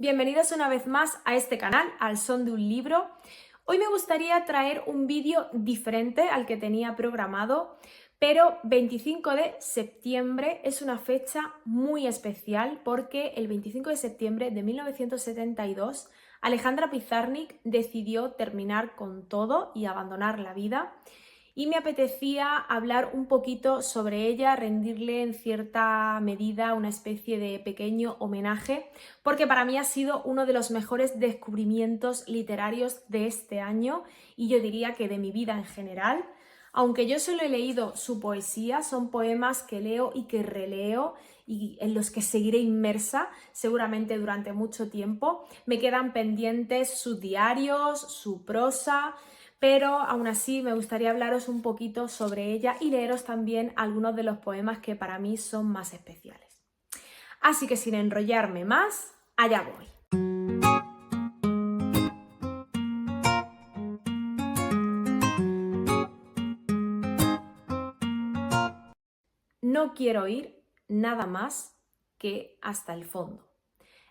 Bienvenidos una vez más a este canal, al son de un libro. Hoy me gustaría traer un vídeo diferente al que tenía programado, pero 25 de septiembre es una fecha muy especial porque el 25 de septiembre de 1972 Alejandra Pizarnik decidió terminar con todo y abandonar la vida. Y me apetecía hablar un poquito sobre ella, rendirle en cierta medida una especie de pequeño homenaje, porque para mí ha sido uno de los mejores descubrimientos literarios de este año y yo diría que de mi vida en general. Aunque yo solo he leído su poesía, son poemas que leo y que releo y en los que seguiré inmersa seguramente durante mucho tiempo. Me quedan pendientes sus diarios, su prosa, pero aún así me gustaría hablaros un poquito sobre ella y leeros también algunos de los poemas que para mí son más especiales. Así que sin enrollarme más, allá voy. No quiero ir nada más que hasta el fondo.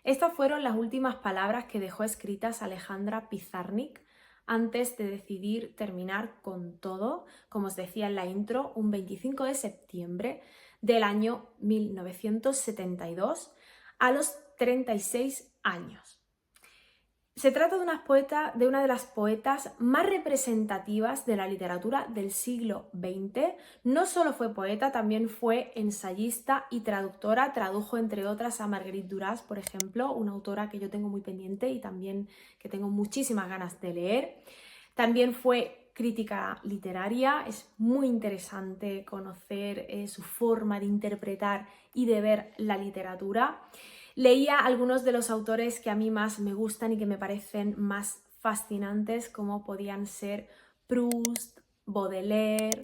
Estas fueron las últimas palabras que dejó escritas Alejandra Pizarnik antes de decidir terminar con todo, como os decía en la intro, un 25 de septiembre del año 1972, a los 36 años. Se trata de una de las poetas más representativas de la literatura del siglo XX. No solo fue poeta, también fue ensayista y traductora. Tradujo, entre otras, a Marguerite Duras, por ejemplo, una autora que yo tengo muy pendiente y también que tengo muchísimas ganas de leer. También fue crítica literaria. Es muy interesante conocer su forma de interpretar y de ver la literatura. Leía algunos de los autores que a mí más me gustan y que me parecen más fascinantes, como podían ser Proust, Baudelaire,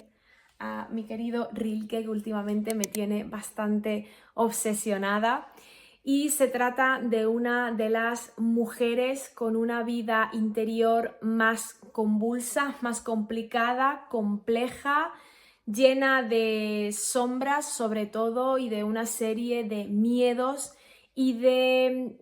mi querido Rilke, que últimamente me tiene bastante obsesionada. Y se trata de una de las mujeres con una vida interior más convulsa, más complicada, compleja, llena de sombras sobre todo y de una serie de miedos y de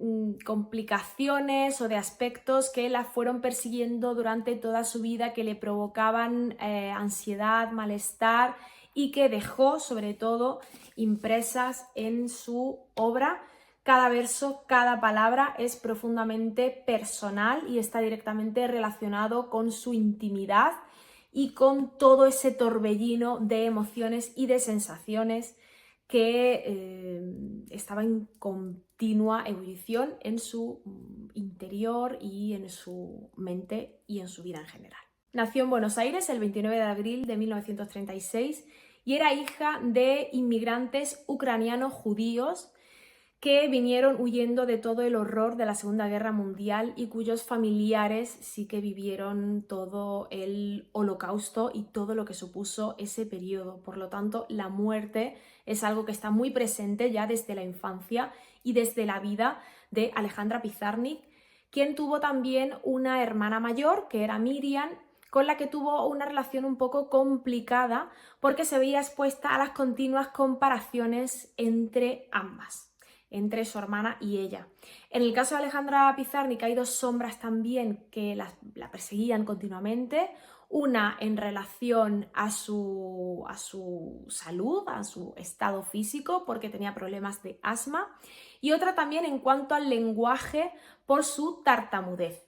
complicaciones o de aspectos que la fueron persiguiendo durante toda su vida, que le provocaban ansiedad, malestar y que dejó sobre todo impresas en su obra. Cada verso, cada palabra es profundamente personal y está directamente relacionado con su intimidad y con todo ese torbellino de emociones y de sensaciones que estaba en continua ebullición en su interior y en su mente y en su vida en general. Nació en Buenos Aires el 29 de abril de 1936 y era hija de inmigrantes ucranianos judíos que vinieron huyendo de todo el horror de la Segunda Guerra Mundial y cuyos familiares sí que vivieron todo el Holocausto y todo lo que supuso ese periodo. Por lo tanto, la muerte es algo que está muy presente ya desde la infancia y desde la vida de Alejandra Pizarnik, quien tuvo también una hermana mayor, que era Miriam, con la que tuvo una relación un poco complicada porque se veía expuesta a las continuas comparaciones entre ambas, entre su hermana y ella. En el caso de Alejandra Pizarnik hay dos sombras también que la perseguían continuamente, una en relación a su salud, a su estado físico, porque tenía problemas de asma, y otra también en cuanto al lenguaje por su tartamudez.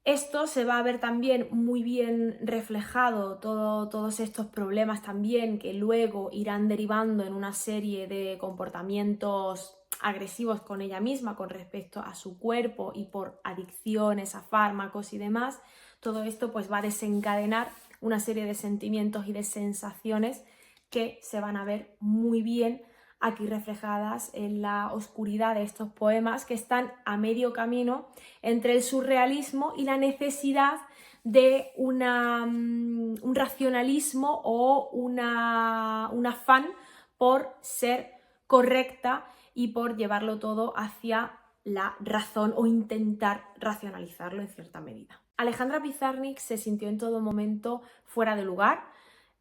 Esto se va a ver también muy bien reflejado, todos estos problemas también que luego irán derivando en una serie de comportamientos agresivos con ella misma con respecto a su cuerpo y por adicciones a fármacos y demás. Todo esto pues va a desencadenar una serie de sentimientos y de sensaciones que se van a ver muy bien aquí reflejadas en la oscuridad de estos poemas, que están a medio camino entre el surrealismo y la necesidad de un racionalismo o un afán por ser correcta y por llevarlo todo hacia la razón o intentar racionalizarlo en cierta medida. Alejandra Pizarnik se sintió en todo momento fuera de lugar,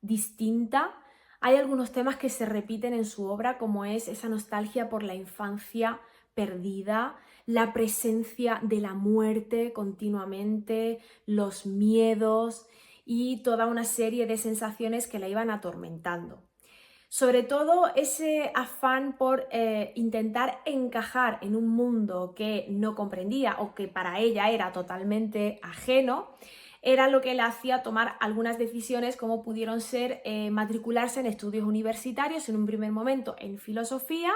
distinta. Hay algunos temas que se repiten en su obra, como es esa nostalgia por la infancia perdida, la presencia de la muerte continuamente, los miedos y toda una serie de sensaciones que la iban atormentando. Sobre todo ese afán por intentar encajar en un mundo que no comprendía o que para ella era totalmente ajeno, era lo que le hacía tomar algunas decisiones como pudieron ser matricularse en estudios universitarios en un primer momento en filosofía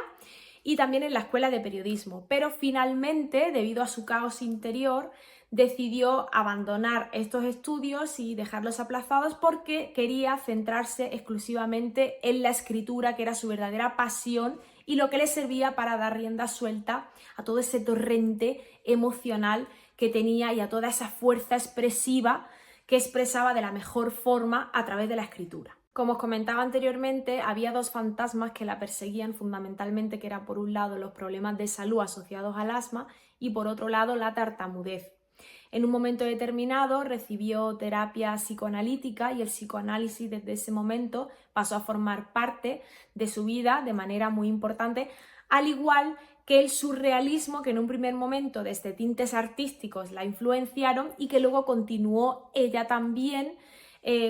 y también en la escuela de periodismo, pero finalmente, debido a su caos interior, decidió abandonar estos estudios y dejarlos aplazados porque quería centrarse exclusivamente en la escritura, que era su verdadera pasión y lo que le servía para dar rienda suelta a todo ese torrente emocional que tenía y a toda esa fuerza expresiva que expresaba de la mejor forma a través de la escritura. Como os comentaba anteriormente, había dos fantasmas que la perseguían fundamentalmente, que eran por un lado los problemas de salud asociados al asma y por otro lado la tartamudez. En un momento determinado recibió terapia psicoanalítica y el psicoanálisis desde ese momento pasó a formar parte de su vida de manera muy importante, al igual que el surrealismo, que en un primer momento desde tintes artísticos la influenciaron y que luego continuó ella también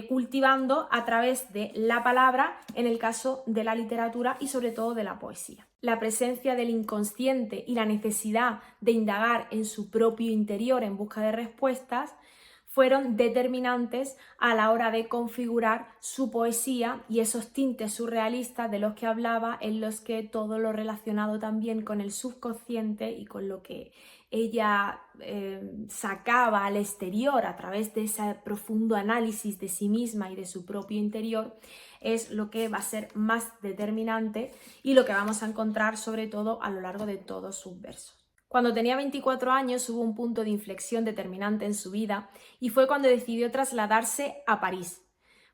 cultivando a través de la palabra, en el caso de la literatura y sobre todo de la poesía. La presencia del inconsciente y la necesidad de indagar en su propio interior en busca de respuestas fueron determinantes a la hora de configurar su poesía y esos tintes surrealistas de los que hablaba, en los que todo lo relacionado también con el subconsciente y con lo que ella sacaba al exterior a través de ese profundo análisis de sí misma y de su propio interior, es lo que va a ser más determinante y lo que vamos a encontrar sobre todo a lo largo de todos sus versos. Cuando tenía 24 años hubo un punto de inflexión determinante en su vida y fue cuando decidió trasladarse a París.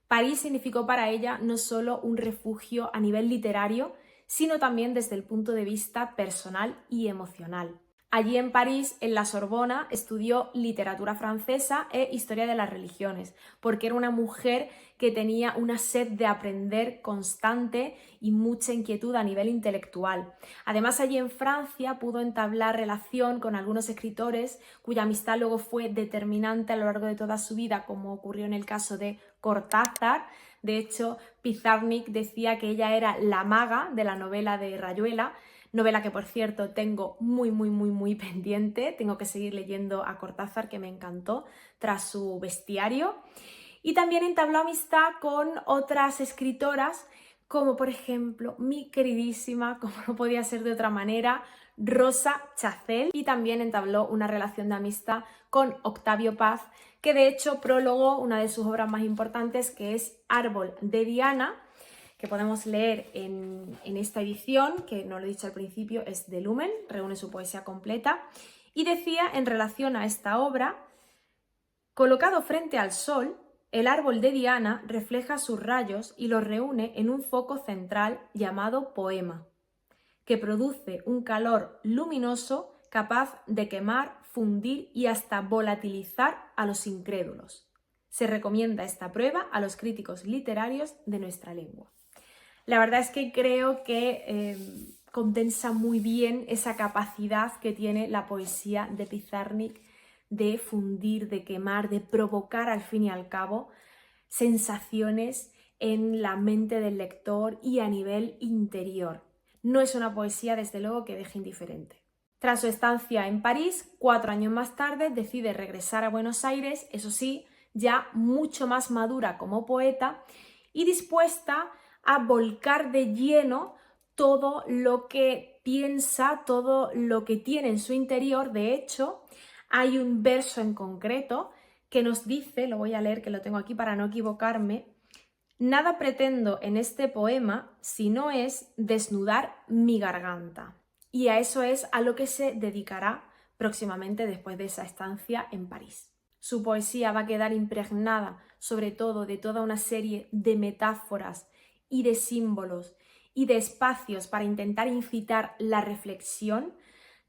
París significó para ella no solo un refugio a nivel literario, sino también desde el punto de vista personal y emocional. Allí en París, en la Sorbona, estudió literatura francesa e historia de las religiones, porque era una mujer que tenía una sed de aprender constante y mucha inquietud a nivel intelectual. Además, allí en Francia pudo entablar relación con algunos escritores cuya amistad luego fue determinante a lo largo de toda su vida, como ocurrió en el caso de Cortázar. De hecho, Pizarnik decía que ella era la maga de la novela de Rayuela, novela que, por cierto, tengo muy pendiente. Tengo que seguir leyendo a Cortázar, que me encantó, tras su Bestiario. Y también entabló amistad con otras escritoras, como por ejemplo mi queridísima, como no podía ser de otra manera, Rosa Chacel. Y también entabló una relación de amistad con Octavio Paz, que de hecho prologó una de sus obras más importantes, que es Árbol de Diana, que podemos leer en esta edición, que no lo he dicho al principio, es de Lumen, reúne su poesía completa, y decía en relación a esta obra: colocado frente al sol, el árbol de Diana refleja sus rayos y los reúne en un foco central llamado poema, que produce un calor luminoso capaz de quemar, fundir y hasta volatilizar a los incrédulos. Se recomienda esta prueba a los críticos literarios de nuestra lengua. La verdad es que creo que condensa muy bien esa capacidad que tiene la poesía de Pizarnik de fundir, de quemar, de provocar al fin y al cabo sensaciones en la mente del lector y a nivel interior. No es una poesía, desde luego, que deje indiferente. Tras su estancia en París, 4 años más tarde decide regresar a Buenos Aires, eso sí, ya mucho más madura como poeta y dispuesta a volcar de lleno todo lo que piensa, todo lo que tiene en su interior. De hecho, hay un verso en concreto que nos dice, lo voy a leer, que lo tengo aquí para no equivocarme: nada pretendo en este poema si no es desnudar mi garganta. Y a eso es a lo que se dedicará próximamente después de esa estancia en París. Su poesía va a quedar impregnada sobre todo de toda una serie de metáforas y de símbolos y de espacios para intentar incitar la reflexión,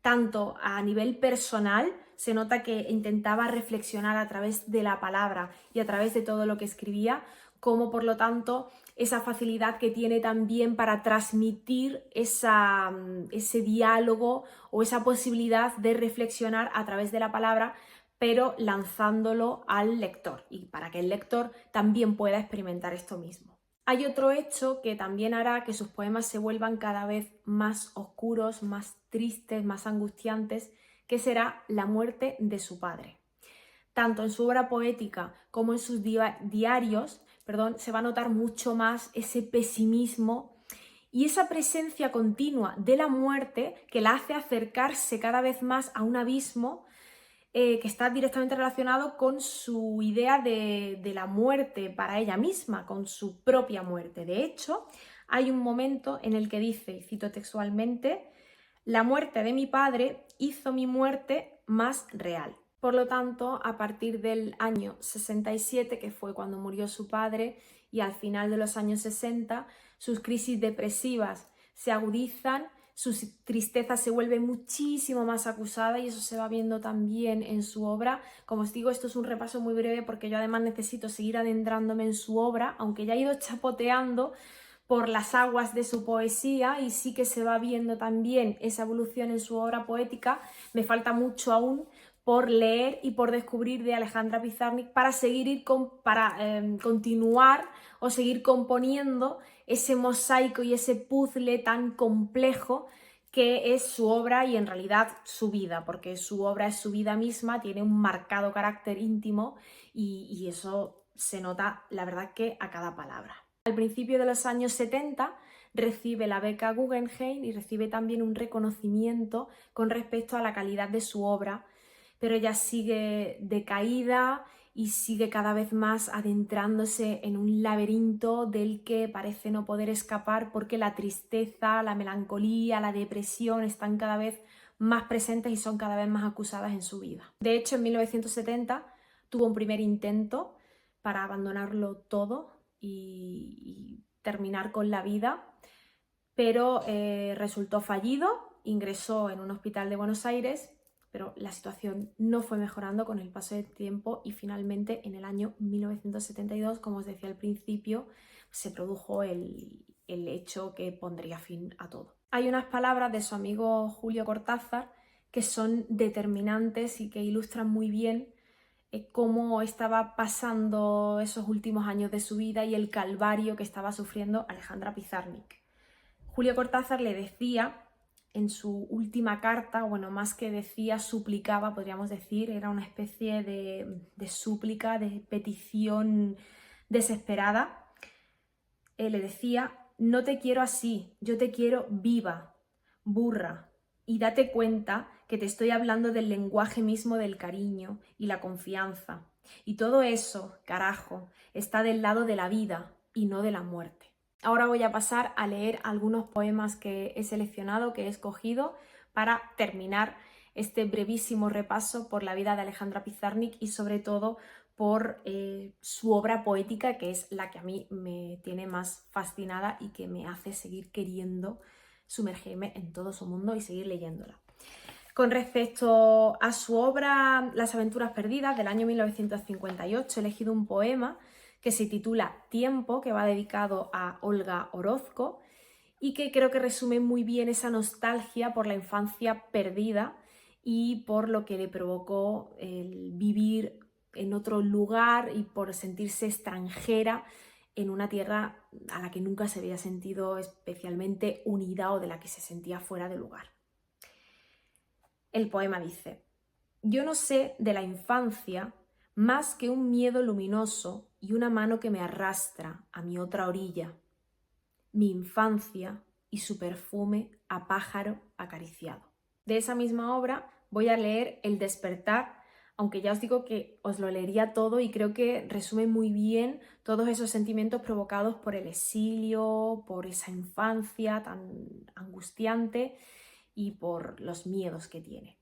tanto a nivel personal. Se nota que intentaba reflexionar a través de la palabra y a través de todo lo que escribía, como por lo tanto esa facilidad que tiene también para transmitir ese diálogo o esa posibilidad de reflexionar a través de la palabra, pero lanzándolo al lector y para que el lector también pueda experimentar esto mismo. Hay otro hecho que también hará que sus poemas se vuelvan cada vez más oscuros, más tristes, más angustiantes, que será la muerte de su padre. Tanto en su obra poética como en sus diarios, se va a notar mucho más ese pesimismo y esa presencia continua de la muerte que la hace acercarse cada vez más a un abismo que está directamente relacionado con su idea de la muerte para ella misma, con su propia muerte. De hecho, hay un momento en el que dice, y cito textualmente, «La muerte de mi padre hizo mi muerte más real». Por lo tanto, a partir del año 67, que fue cuando murió su padre, y al final de los años 60, sus crisis depresivas se agudizan, su tristeza se vuelve muchísimo más acusada y eso se va viendo también en su obra. Como os digo, esto es un repaso muy breve porque yo además necesito seguir adentrándome en su obra, aunque ya he ido chapoteando por las aguas de su poesía y sí que se va viendo también esa evolución en su obra poética. Me falta mucho aún por leer y por descubrir de Alejandra Pizarnik para continuar o seguir componiendo ese mosaico y ese puzzle tan complejo que es su obra y en realidad su vida, porque su obra es su vida misma, tiene un marcado carácter íntimo y eso se nota, la verdad, que a cada palabra. Al principio de los años 70 recibe la beca Guggenheim y recibe también un reconocimiento con respecto a la calidad de su obra, pero ella sigue decaída y sigue cada vez más adentrándose en un laberinto del que parece no poder escapar porque la tristeza, la melancolía, la depresión están cada vez más presentes y son cada vez más acusadas en su vida. De hecho, en 1970 tuvo un primer intento para abandonarlo todo y terminar con la vida, pero resultó fallido, ingresó en un hospital de Buenos Aires, pero la situación no fue mejorando con el paso del tiempo y finalmente en el año 1972, como os decía al principio, se produjo el hecho que pondría fin a todo. Hay unas palabras de su amigo Julio Cortázar que son determinantes y que ilustran muy bien cómo estaba pasando esos últimos años de su vida y el calvario que estaba sufriendo Alejandra Pizarnik. Julio Cortázar le decía en su última carta, bueno, más que decía, suplicaba, podríamos decir, era una especie de súplica, de petición desesperada. Le decía: «No te quiero así, yo te quiero viva, burra, y date cuenta que te estoy hablando del lenguaje mismo del cariño y la confianza. Y todo eso, carajo, está del lado de la vida y no de la muerte». Ahora voy a pasar a leer algunos poemas que he seleccionado, que he escogido para terminar este brevísimo repaso por la vida de Alejandra Pizarnik y sobre todo por su obra poética, que es la que a mí me tiene más fascinada y que me hace seguir queriendo sumergirme en todo su mundo y seguir leyéndola. Con respecto a su obra Las aventuras perdidas del año 1958, he elegido un poema que se titula Tiempo, que va dedicado a Olga Orozco y que creo que resume muy bien esa nostalgia por la infancia perdida y por lo que le provocó el vivir en otro lugar y por sentirse extranjera en una tierra a la que nunca se había sentido especialmente unida o de la que se sentía fuera de lugar. El poema dice: «Yo no sé de la infancia más que un miedo luminoso y una mano que me arrastra a mi otra orilla. Mi infancia y su perfume a pájaro acariciado». De esa misma obra voy a leer El despertar, aunque ya os digo que os lo leería todo y creo que resume muy bien todos esos sentimientos provocados por el exilio, por esa infancia tan angustiante y por los miedos que tiene.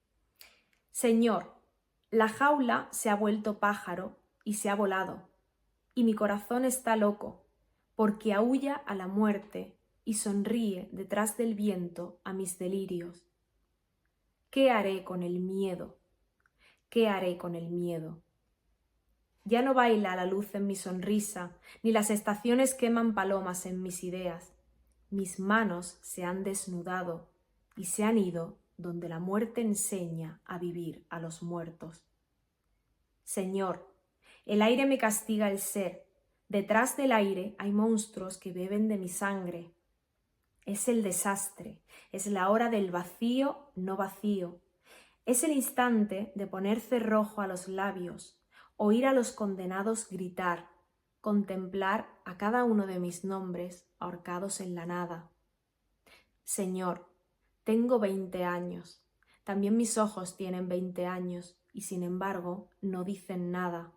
«Señor, la jaula se ha vuelto pájaro y se ha volado, y mi corazón está loco, porque aúlla a la muerte y sonríe detrás del viento a mis delirios. ¿Qué haré con el miedo? ¿Qué haré con el miedo? Ya no baila la luz en mi sonrisa, ni las estaciones queman palomas en mis ideas. Mis manos se han desnudado y se han ido donde la muerte enseña a vivir a los muertos. Señor, el aire me castiga el ser. Detrás del aire hay monstruos que beben de mi sangre. Es el desastre, es la hora del vacío no vacío. Es el instante de poner cerrojo a los labios, oír a los condenados gritar, contemplar a cada uno de mis nombres ahorcados en la nada. Señor, tengo 20 años, también mis ojos tienen 20 años y sin embargo no dicen nada.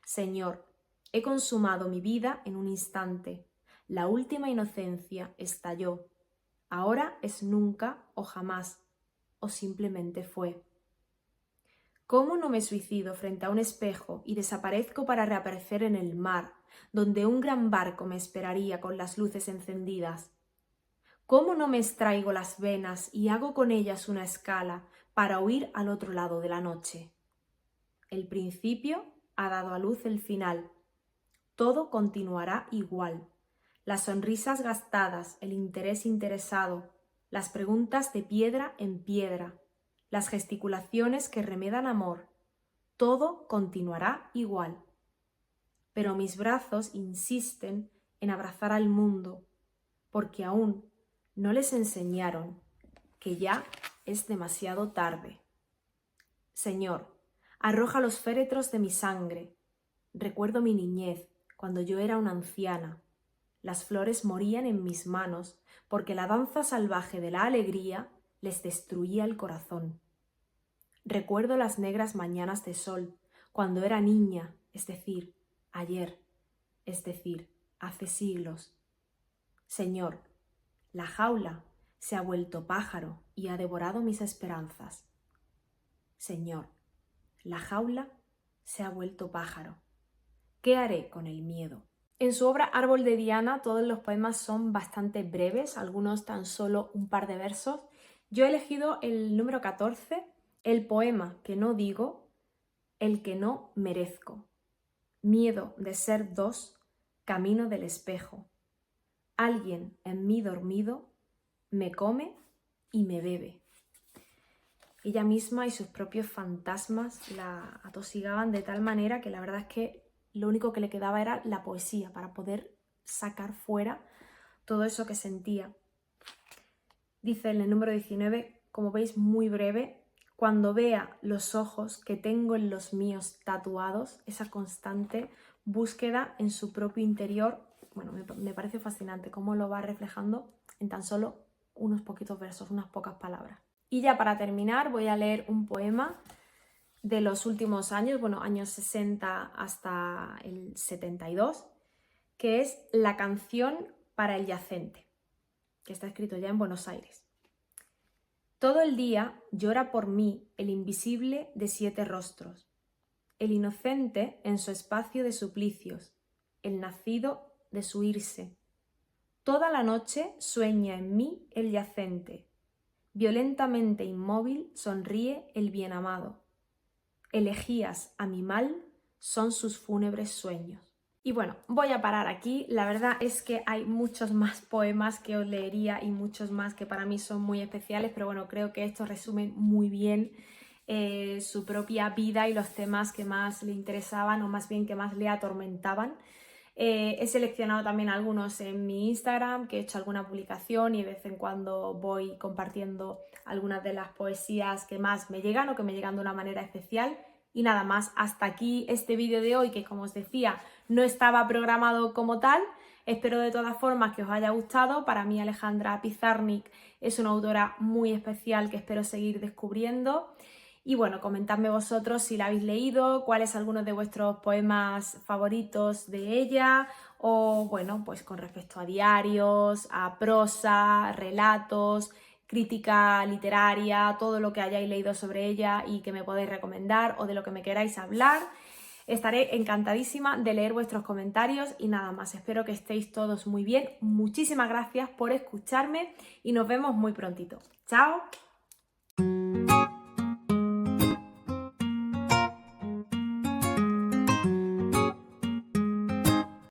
Señor, he consumado mi vida en un instante, la última inocencia estalló. Ahora es nunca o jamás, o simplemente fue. ¿Cómo no me suicido frente a un espejo y desaparezco para reaparecer en el mar, donde un gran barco me esperaría con las luces encendidas? ¿Cómo no me extraigo las venas y hago con ellas una escala para huir al otro lado de la noche? El principio ha dado a luz el final. Todo continuará igual. Las sonrisas gastadas, el interés interesado, las preguntas de piedra en piedra, las gesticulaciones que remedan amor, todo continuará igual. Pero mis brazos insisten en abrazar al mundo, porque aún no les enseñaron que ya es demasiado tarde. Señor, arroja los féretros de mi sangre. Recuerdo mi niñez, cuando yo era una anciana. Las flores morían en mis manos, porque la danza salvaje de la alegría les destruía el corazón. Recuerdo las negras mañanas de sol, cuando era niña, es decir, ayer, es decir, hace siglos. Señor, la jaula se ha vuelto pájaro y ha devorado mis esperanzas. Señor, la jaula se ha vuelto pájaro. ¿Qué haré con el miedo? En su obra Árbol de Diana todos los poemas son bastante breves, algunos tan solo un par de versos. Yo he elegido el número 14, el poema que no digo, el que no merezco. Miedo de ser dos, camino del espejo. Alguien en mí dormido me come y me bebe. Ella misma y sus propios fantasmas la atosigaban de tal manera que la verdad es que lo único que le quedaba era la poesía para poder sacar fuera todo eso que sentía. Dice en el número 19, como veis muy breve, cuando vea los ojos que tengo en los míos tatuados, esa constante búsqueda en su propio interior, bueno, me parece fascinante cómo lo va reflejando en tan solo unos poquitos versos, unas pocas palabras. Y ya para terminar voy a leer un poema de los últimos años, bueno, años 60 hasta el 72, que es La canción para el yacente, que está escrito ya en Buenos Aires. Todo el día llora por mí el invisible de 7 rostros, el inocente en su espacio de suplicios, el nacido de su irse. Toda la noche sueña en mí el yacente, violentamente inmóvil sonríe el bien amado. Elegías a mi mal son sus fúnebres sueños. Y bueno, voy a parar aquí. La verdad es que hay muchos más poemas que os leería y muchos más que para mí son muy especiales, pero bueno, creo que estos resumen muy bien su propia vida y los temas que más le interesaban o más bien que más le atormentaban. He seleccionado también algunos en mi Instagram, que he hecho alguna publicación y de vez en cuando voy compartiendo algunas de las poesías que más me llegan o que me llegan de una manera especial. Y nada más, hasta aquí este vídeo de hoy, que como os decía, no estaba programado como tal. Espero de todas formas que os haya gustado. Para mí Alejandra Pizarnik es una autora muy especial que espero seguir descubriendo. Y bueno, comentadme vosotros si la habéis leído, cuáles algunos de vuestros poemas favoritos de ella, o bueno, pues con respecto a diarios, a prosa, relatos, crítica literaria, todo lo que hayáis leído sobre ella y que me podéis recomendar o de lo que me queráis hablar. Estaré encantadísima de leer vuestros comentarios y nada más, espero que estéis todos muy bien. Muchísimas gracias por escucharme y nos vemos muy prontito. ¡Chao!